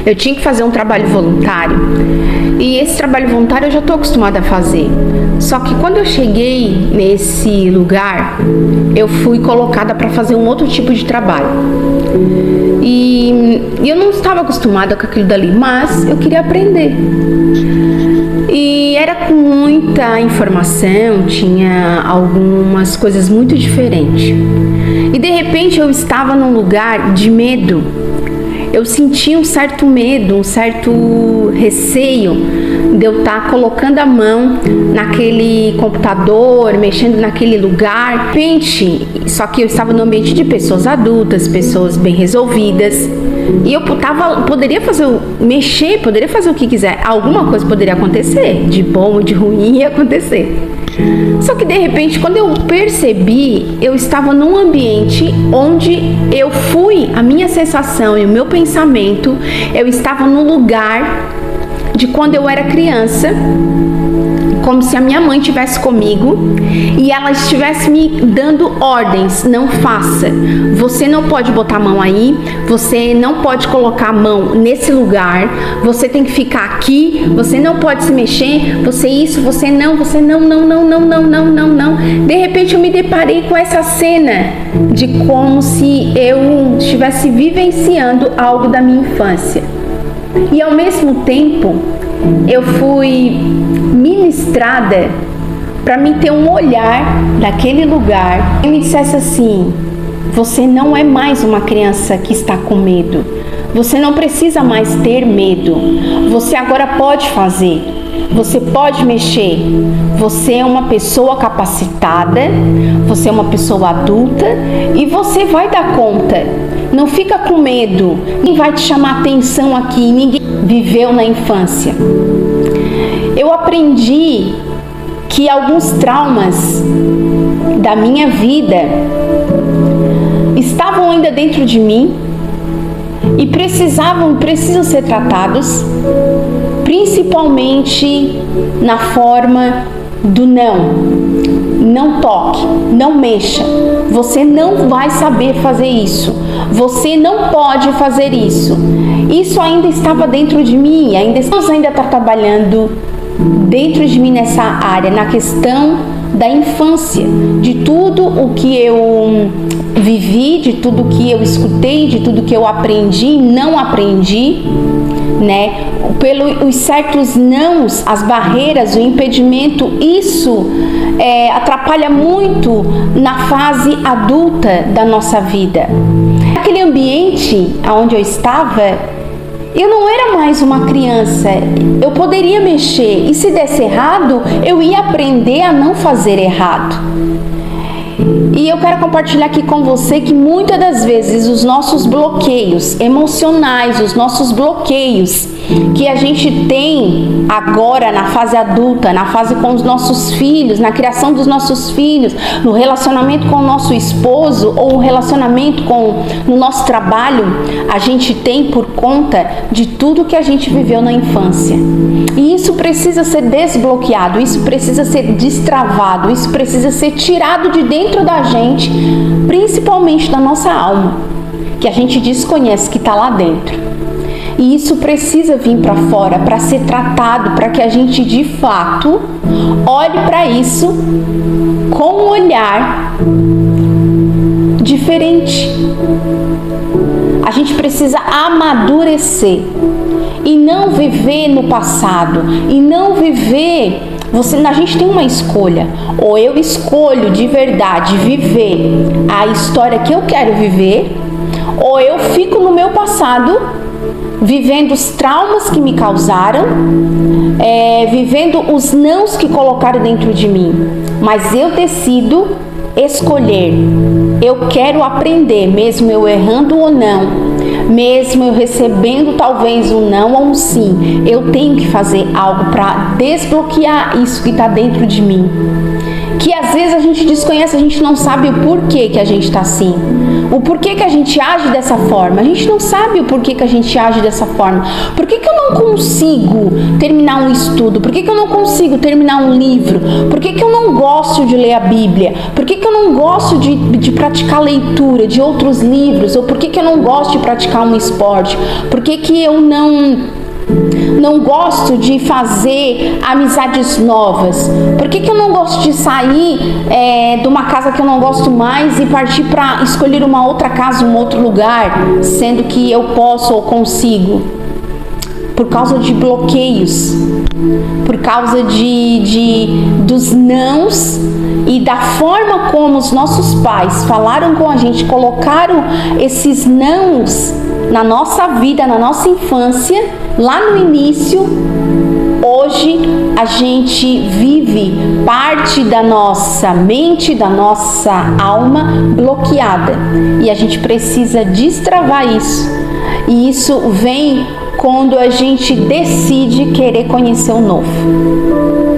eu tinha que fazer um trabalho voluntário. E esse trabalho voluntário eu já estou acostumada a fazer. Só que quando eu cheguei nesse lugar, eu fui colocada para fazer um outro tipo de trabalho. E eu não estava acostumada com aquilo dali, mas eu queria aprender. E era com muita informação, tinha algumas coisas muito diferentes. E de repente eu estava num lugar de medo. Eu senti um certo medo, um certo receio de eu estar colocando a mão naquele computador, mexendo naquele lugar. De repente, só que eu estava no ambiente de pessoas adultas, pessoas bem resolvidas. E eu poderia fazer o que quiser. Alguma coisa poderia acontecer, de bom ou de ruim ia acontecer. Só que de repente, quando eu percebi, eu estava num ambiente onde a minha sensação e o meu pensamento, eu estava no lugar de quando eu era criança, como se a minha mãe estivesse comigo e ela estivesse me dando ordens. Não faça, você não pode botar a mão aí, você não pode colocar a mão nesse lugar, você tem que ficar aqui, você não pode se mexer, você não. De repente eu me deparei com essa cena de como se eu estivesse vivenciando algo da minha infância. E ao mesmo tempo eu fui ministrada para me ter um olhar daquele lugar e me dissesse assim: você não é mais uma criança que está com medo, você não precisa mais ter medo, você agora pode fazer, você pode mexer, você é uma pessoa capacitada, você é uma pessoa adulta e você vai dar conta. Não fica com medo, ninguém vai te chamar atenção aqui, ninguém viveu na infância. Eu aprendi que alguns traumas da minha vida estavam ainda dentro de mim e precisam ser tratados, principalmente na forma do não. Não toque, não mexa, você não vai saber fazer isso, você não pode fazer isso. Isso ainda estava dentro de mim, Deus ainda está trabalhando dentro de mim nessa área, na questão da infância, de tudo o que eu vivi, de tudo que eu escutei, de tudo que eu aprendi e não aprendi, né? Pelos certos nãos, as barreiras, o impedimento, isso atrapalha muito na fase adulta da nossa vida. Naquele ambiente onde eu estava, eu não era mais uma criança, eu poderia mexer e se desse errado, eu ia aprender a não fazer errado. E eu quero compartilhar aqui com você que muitas das vezes os nossos bloqueios emocionais, os nossos bloqueios que a gente tem agora na fase adulta, na fase com os nossos filhos, na criação dos nossos filhos, no relacionamento com o nosso esposo ou no relacionamento no nosso trabalho, a gente tem por conta de tudo que a gente viveu na infância. E isso precisa ser desbloqueado, isso precisa ser destravado, isso precisa ser tirado de dentro da gente, principalmente da nossa alma, que a gente desconhece que está lá dentro. E isso precisa vir para fora, para ser tratado, para que a gente de fato olhe para isso com um olhar diferente. A gente precisa amadurecer e não viver no passado, e não viver... A gente tem uma escolha, ou eu escolho de verdade viver a história que eu quero viver, ou eu fico no meu passado, vivendo os traumas que me causaram, vivendo os nãos que colocaram dentro de mim. Mas eu decido escolher, eu quero aprender, mesmo eu errando ou não, mesmo eu recebendo talvez um não ou um sim, eu tenho que fazer algo para desbloquear isso que está dentro de mim. Que às vezes a gente desconhece, a gente não sabe o porquê que a gente está assim, o porquê que a gente age dessa forma. A gente não sabe o porquê que a gente age dessa forma. Por que eu não não consigo terminar um estudo? Por que eu não consigo terminar um livro? Por que eu não gosto de ler a Bíblia? Por que eu não gosto de praticar a leitura de outros livros? Ou por que eu não gosto de praticar um esporte? Por que eu não gosto de fazer amizades novas? Por que eu não gosto de sair de uma casa que eu não gosto mais e partir para escolher uma outra casa, um outro lugar, sendo que eu posso ou consigo? Por causa de bloqueios, por causa dos nãos e da forma como os nossos pais falaram com a gente, colocaram esses nãos na nossa vida, na nossa infância, lá no início. Hoje a gente vive parte da nossa mente, da nossa alma bloqueada, e a gente precisa destravar isso. E isso vem quando a gente decide querer conhecer o novo.